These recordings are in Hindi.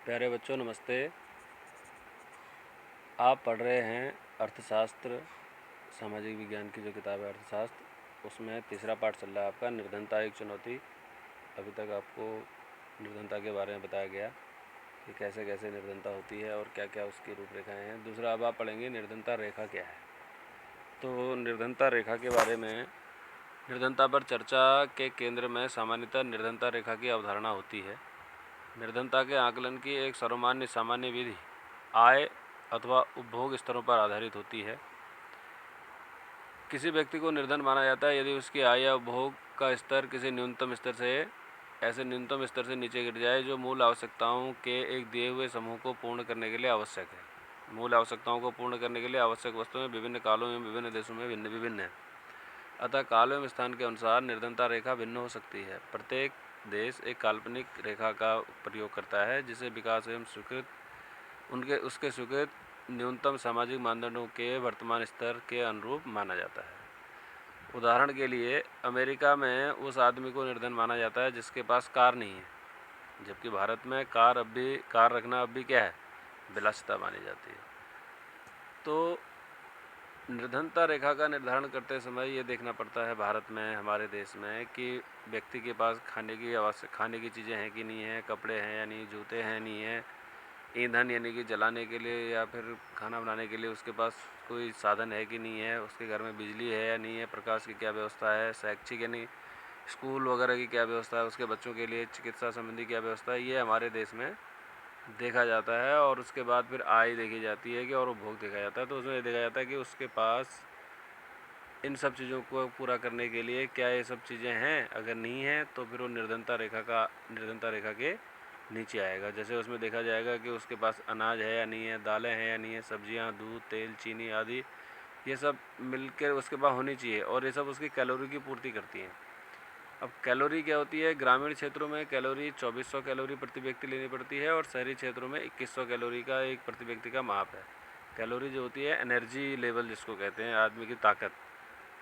प्यारे बच्चों नमस्ते। आप पढ़ रहे हैं अर्थशास्त्र, सामाजिक विज्ञान की जो किताब है अर्थशास्त्र, उसमें तीसरा पाठ चल रहा है आपका निर्धनता एक चुनौती। अभी तक आपको निर्धनता के बारे में बताया गया कि कैसे कैसे निर्धनता होती है और क्या क्या उसकी रूपरेखाएं हैं। दूसरा अब आप पढ़ेंगे निर्धनता रेखा क्या है। तो निर्धनता रेखा के बारे में, निर्धनता पर चर्चा के केंद्र में सामान्यतः निर्धनता रेखा की अवधारणा होती है। निर्धनता के आकलन की एक सर्वमान्य सामान्य विधि आय अथवा उपभोग स्तरों पर आधारित होती है। किसी व्यक्ति को निर्धन माना जाता है यदि उसकी आय या उपभोग का स्तर किसी न्यूनतम स्तर से ऐसे न्यूनतम स्तर से नीचे गिर जाए जो मूल आवश्यकताओं के एक दिए हुए समूह को पूर्ण करने के लिए आवश्यक है। मूल आवश्यकताओं को पूर्ण करने के लिए आवश्यक वस्तुएं विभिन्न कालों में विभिन्न देशों में भिन्न विभिन्न हैं। अतः काल एवं स्थान के अनुसार निर्धनता रेखा भिन्न हो सकती है। प्रत्येक देश एक काल्पनिक रेखा का प्रयोग करता है जिसे विकास एवं स्वीकृत उसके स्वीकृत न्यूनतम सामाजिक मानदंडों के वर्तमान स्तर के अनुरूप माना जाता है। उदाहरण के लिए अमेरिका में उस आदमी को निर्धन माना जाता है जिसके पास कार नहीं है, जबकि भारत में कार रखना अब भी क्या है, विलासिता मानी जाती है। तो निर्धनता रेखा का निर्धारण करते समय ये देखना पड़ता है भारत में, हमारे देश में, कि व्यक्ति के पास खाने की चीज़ें हैं कि नहीं है, कपड़े हैं या नहीं, जूते हैं नहीं है, ईंधन यानी कि जलाने के लिए या फिर खाना बनाने के लिए उसके पास कोई साधन है कि नहीं है, उसके घर में बिजली है या नहीं है, प्रकाश की क्या व्यवस्था है, शैक्षिक यानी स्कूल वगैरह की क्या व्यवस्था है, उसके बच्चों के लिए चिकित्सा संबंधी क्या व्यवस्था है, ये हमारे देश में देखा जाता है। और उसके बाद फिर आय देखी जाती है कि और उपभोग देखा जाता है। तो उसमें देखा जाता है कि उसके पास इन सब चीज़ों को पूरा करने के लिए क्या ये सब चीज़ें हैं। अगर नहीं है तो फिर वो निर्धनता रेखा के नीचे आएगा। जैसे उसमें देखा जाएगा कि उसके पास अनाज है या नहीं है, दालें हैं या नहीं है, सब्जियां, दूध, तेल, चीनी आदि ये सब मिलकर उसके पास होनी चाहिए और ये सब उसकी कैलोरी की पूर्ति करती हैं। अब कैलोरी क्या होती है, ग्रामीण क्षेत्रों में कैलोरी 2400 कैलोरी प्रति व्यक्ति लेनी पड़ती है और शहरी क्षेत्रों में 2100 कैलोरी का एक प्रति व्यक्ति का माप है। कैलोरी जो होती है एनर्जी लेवल जिसको कहते हैं, आदमी की ताकत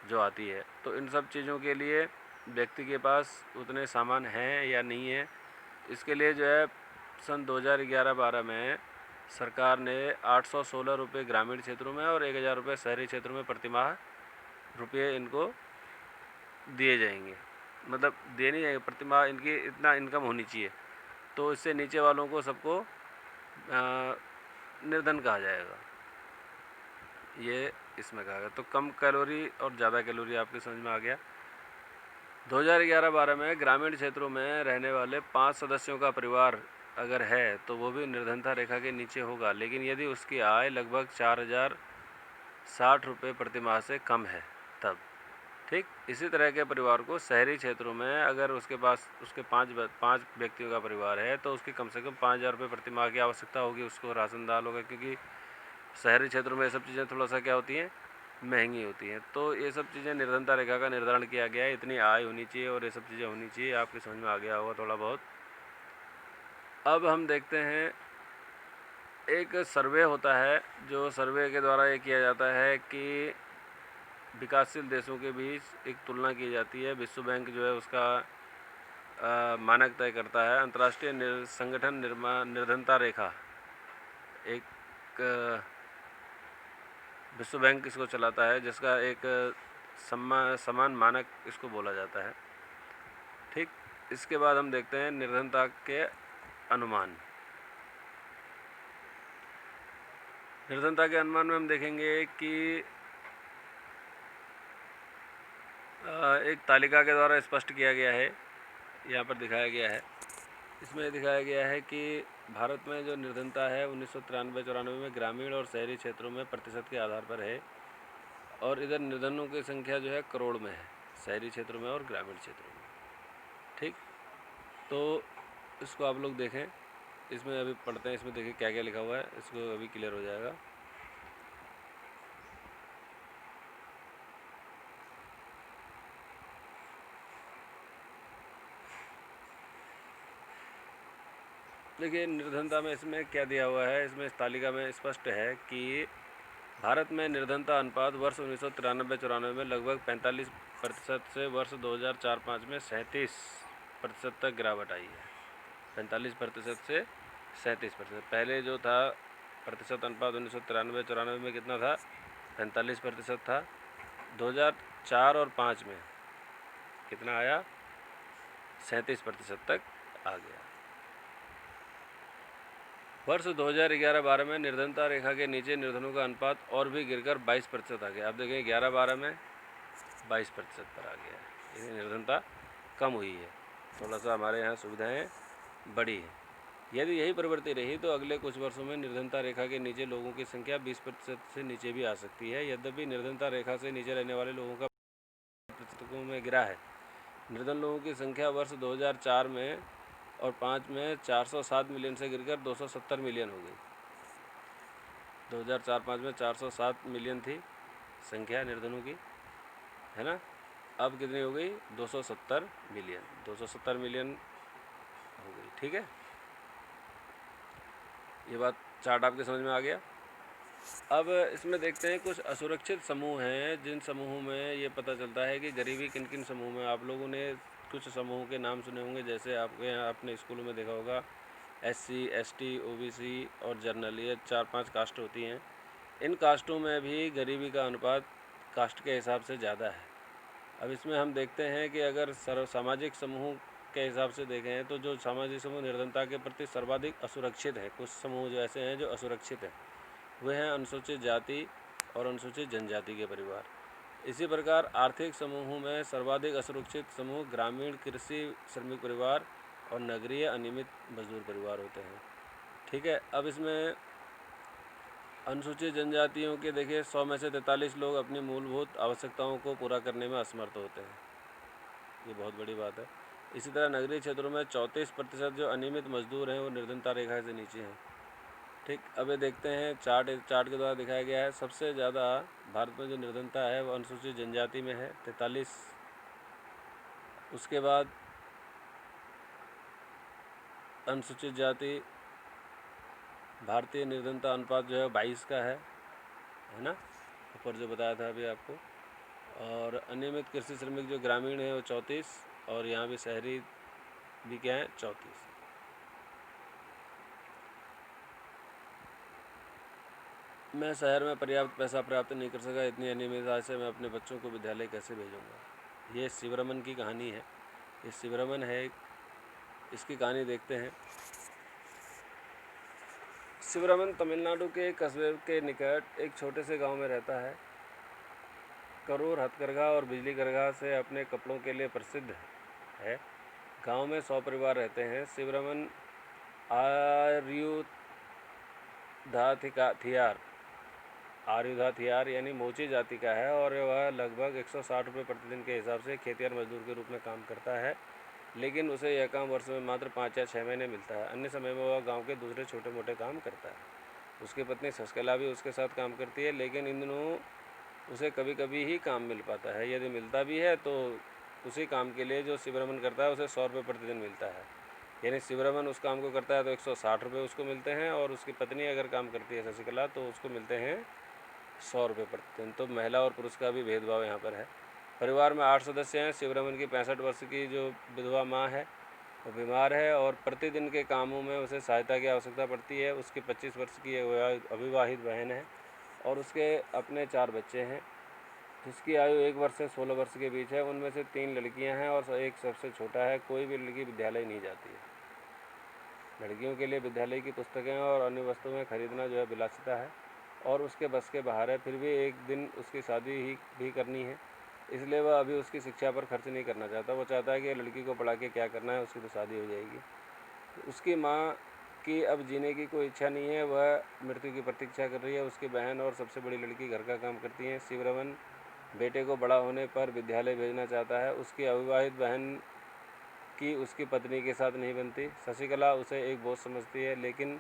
जो आती है। तो इन सब चीज़ों के लिए व्यक्ति के पास उतने सामान हैं या नहीं है, इसके लिए जो है सन 2011-12 में सरकार ने 816 रुपये ग्रामीण क्षेत्रों में और 1000 रुपये शहरी क्षेत्रों में प्रतिमाह रुपये इनको दिए जाएंगे। मतलब देनी है प्रतिमाह, इनकी इतना इनकम होनी चाहिए। तो इससे नीचे वालों को सबको निर्धन कहा जाएगा, ये इसमें कहा गया। तो कम कैलोरी और ज़्यादा कैलोरी आपके समझ में आ गया। 2011-12 में ग्रामीण क्षेत्रों में रहने वाले 5 सदस्यों का परिवार अगर है तो वो भी निर्धनता रेखा के नीचे होगा, लेकिन यदि उसकी आय लगभग 4060 रुपये प्रति माह से कम है तब। ठीक इसी तरह के परिवार को शहरी क्षेत्रों में अगर उसके पास उसके पाँच व्यक्तियों का परिवार है तो उसकी कम से कम 5000 रुपये प्रति माह की आवश्यकता होगी, उसको राशन दाल होगा, क्योंकि शहरी क्षेत्रों में ये सब चीज़ें थोड़ा सा क्या होती हैं, महंगी होती हैं। तो ये सब चीज़ें निर्धनता रेखा का निर्धारण किया गया है, इतनी आय होनी चाहिए और ये सब चीज़ें होनी चाहिए। आपकी समझ में आ गया होगा थोड़ा बहुत। अब हम देखते हैं, एक सर्वे होता है जो सर्वे के द्वारा ये किया जाता है कि विकासशील देशों के बीच एक तुलना की जाती है। विश्व बैंक जो है उसका मानक तय करता है। अंतर्राष्ट्रीय संगठन निर्धनता रेखा, एक विश्व बैंक इसको चलाता है, जिसका एक समान मानक इसको बोला जाता है। ठीक, इसके बाद हम देखते हैं निर्धनता के अनुमान। निर्धनता के अनुमान में हम देखेंगे कि एक तालिका के द्वारा स्पष्ट किया गया है, यहाँ पर दिखाया गया है। इसमें दिखाया गया है कि भारत में जो निर्धनता है 1993-94 में ग्रामीण और शहरी क्षेत्रों में प्रतिशत के आधार पर है, और इधर निर्धनों की संख्या जो है करोड़ में है, शहरी क्षेत्रों में और ग्रामीण क्षेत्रों में। ठीक, तो इसको आप लोग देखें, इसमें अभी पढ़ते हैं, इसमें देखिए क्या क्या लिखा हुआ है, इसको अभी क्लियर हो जाएगा। देखिए निर्धनता में इसमें क्या दिया हुआ है, इसमें इस तालिका में स्पष्ट है कि भारत में निर्धनता अनुपात वर्ष 1993-94 में लगभग 45% से वर्ष 2004-05 में 37% तक गिरावट आई है। 45% से 37%। पहले जो था प्रतिशत अनुपात 1993-94 में कितना था? 45% था। 2004 और 5 में कितना आया? 37% तक आ गया। वर्ष 2011-12 में निर्धनता रेखा के नीचे निर्धनों का अनुपात और भी गिरकर 22% आ गया। आप देखें 11-12 में 22% पर आ गया है। ये निर्धनता कम हुई है, थोड़ा सा हमारे यहाँ सुविधाएं बढ़ी हैं। यदि यही प्रवृत्ति रही तो अगले कुछ वर्षों में निर्धनता रेखा के नीचे लोगों की संख्या 20% से नीचे भी आ सकती है। यद्यपि निर्धनता रेखा से नीचे रहने वाले लोगों का प्रतिशतों में गिरा है। निर्धन लोगों की संख्या वर्ष 2004 में और 5 में 407 मिलियन से गिरकर 270 मिलियन हो गई। 2004-5 में 407 मिलियन थी संख्या निर्धनों की, है ना। अब कितनी हो गई? 270 मिलियन। 270 मिलियन हो गई, ठीक है। ये बात चार्ट आपके समझ में आ गया। अब इसमें देखते हैं कुछ असुरक्षित समूह हैं, जिन समूहों में ये पता चलता है कि गरीबी किन किन समूह में। आप लोगों ने कुछ समूहों के नाम सुने होंगे, जैसे आपके यहाँ अपने स्कूलों में देखा होगा SC, ST, OBC और जनरल, ये 4-5 कास्ट होती हैं। इन कास्टों में भी गरीबी का अनुपात कास्ट के हिसाब से ज़्यादा है। अब इसमें हम देखते हैं कि अगर सामाजिक समूह के हिसाब से देखें तो जो सामाजिक समूह निर्धनता के प्रति सर्वाधिक असुरक्षित है, कुछ समूह जो ऐसे हैं जो असुरक्षित हैं, वे हैं अनुसूचित जाति और अनुसूचित जनजाति के परिवार। इसी प्रकार आर्थिक समूहों में सर्वाधिक असुरक्षित समूह ग्रामीण कृषि श्रमिक परिवार और नगरीय अनियमित मजदूर परिवार होते हैं, ठीक है। अब इसमें अनुसूचित जनजातियों के देखिए 100 में से 43 लोग अपनी मूलभूत आवश्यकताओं को पूरा करने में असमर्थ होते हैं, ये बहुत बड़ी बात है। इसी तरह नगरीय क्षेत्रों में 34% जो अनियमित मजदूर हैं वो निर्धनता रेखा से नीचे हैं, ठीक। अब ये देखते हैं चार्ट के द्वारा दिखाया गया है। सबसे ज़्यादा भारत में जो निर्धनता है वो अनुसूचित जनजाति में है, 43। उसके बाद अनुसूचित जाति भारतीय निर्धनता अनुपात जो है 22 का है ना, ऊपर जो बताया था अभी आपको। और अनियमित कृषि श्रमिक जो ग्रामीण है वो 34, और यहाँ भी शहरी भी क्या है 34। मैं शहर में पर्याप्त पैसा प्राप्त नहीं कर सका, इतनी अनियमितता से मैं अपने बच्चों को विद्यालय कैसे भेजूँगा। ये शिवरमन की कहानी है। ये शिवरमन है, इसकी कहानी देखते हैं। शिवरमन तमिलनाडु के एक कस्बे के निकट एक छोटे से गांव में रहता है। करोड़ हथकरघा और बिजली करघा से अपने कपड़ों के लिए प्रसिद्ध है। गांव में 100 परिवार रहते हैं। शिवरमन आर्युधाथियार यानी मोची जाति का है और वह लगभग 160 रुपये प्रतिदिन के हिसाब से खेतिहर मजदूर के रूप में काम करता है, लेकिन उसे यह काम वर्ष में मात्र 5 या 6 महीने मिलता है। अन्य समय में वह गांव के दूसरे छोटे मोटे काम करता है। उसकी पत्नी शशिकला भी उसके साथ काम करती है, लेकिन इन दिनों उसे कभी कभी ही काम मिल पाता है। यदि मिलता भी है तो उसी काम के लिए जो शिवरमन करता है उसे 100 रुपये प्रतिदिन मिलता है। यानी शिवरमन उस काम को करता है तो 160 रुपये उसको मिलते हैं, और उसकी पत्नी अगर काम करती है शशिकला तो उसको मिलते हैं 100 रुपये प्रतिदिन। तो महिला और पुरुष का भी भेदभाव यहाँ पर है। परिवार में 8 सदस्य हैं। शिवरमन की 65 वर्ष की जो विधवा माँ है वो बीमार है और प्रतिदिन के कामों में उसे सहायता की आवश्यकता पड़ती है। उसकी 25 वर्ष की अविवाहित बहन है और उसके अपने 4 बच्चे हैं, जिसकी आयु 1 वर्ष से 16 वर्ष के बीच है। उनमें से 3 लड़कियां हैं और एक सबसे छोटा है। कोई भी लड़की विद्यालय नहीं जाती है। लड़कियों के लिए विद्यालय की पुस्तकें और अन्य वस्तुएं खरीदना जो है विलासिता है और उसके बस के बाहर है। फिर भी एक दिन उसकी शादी ही भी करनी है, इसलिए वह अभी उसकी शिक्षा पर खर्च नहीं करना चाहता। वो चाहता है कि लड़की को पढ़ा के क्या करना है, उसकी तो शादी हो जाएगी। उसकी माँ की अब जीने की कोई इच्छा नहीं है, वह मृत्यु की प्रतीक्षा कर रही है। उसकी बहन और सबसे बड़ी लड़की घर का काम करती हैं। शिवरमन बेटे को बड़ा होने पर विद्यालय भेजना चाहता है। उसकी अविवाहित बहन की उसकी पत्नी के साथ नहीं बनती। शशिकला उसे एक बोझ समझती है, लेकिन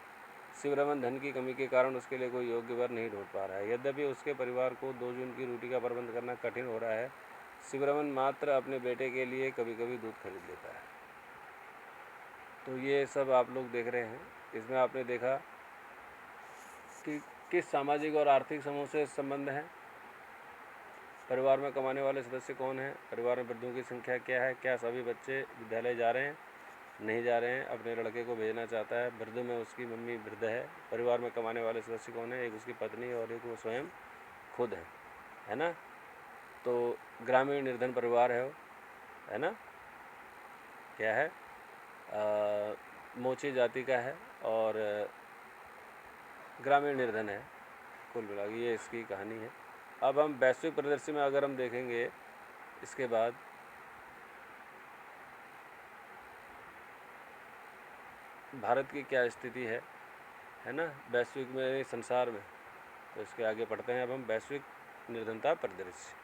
शिवरमन धन की कमी के कारण उसके लिए कोई योग्य वर नहीं ढूंढ पा रहा है। यद्यपि उसके परिवार को 2 जून की रोटी का प्रबंध करना कठिन हो रहा है, शिवरमन मात्र अपने बेटे के लिए कभी कभी दूध खरीद लेता है। तो ये सब आप लोग देख रहे हैं। इसमें आपने देखा कि किस सामाजिक और आर्थिक समूह से संबंध है, परिवार में कमाने वाले सदस्य कौन हैं, परिवार में वृद्धों की संख्या क्या है, क्या सभी बच्चे विद्यालय जा रहे हैं, नहीं जा रहे हैं, अपने लड़के को भेजना चाहता है। वृद्ध में उसकी मम्मी वृद्ध है। परिवार में कमाने वाले सदस्य कौन है? एक उसकी पत्नी और एक वो स्वयं खुद है ना। तो ग्रामीण निर्धन परिवार है ना। क्या है? मोची जाति का है और ग्रामीण निर्धन है। कुल मिला के ये इसकी कहानी है। अब हम वैश्विक परिदृश्य में अगर हम देखेंगे इसके बाद, भारत की क्या स्थिति है ना, वैश्विक में, संसार में। तो इसके आगे पढ़ते हैं अब हम वैश्विक निर्धनता परिदृश्य।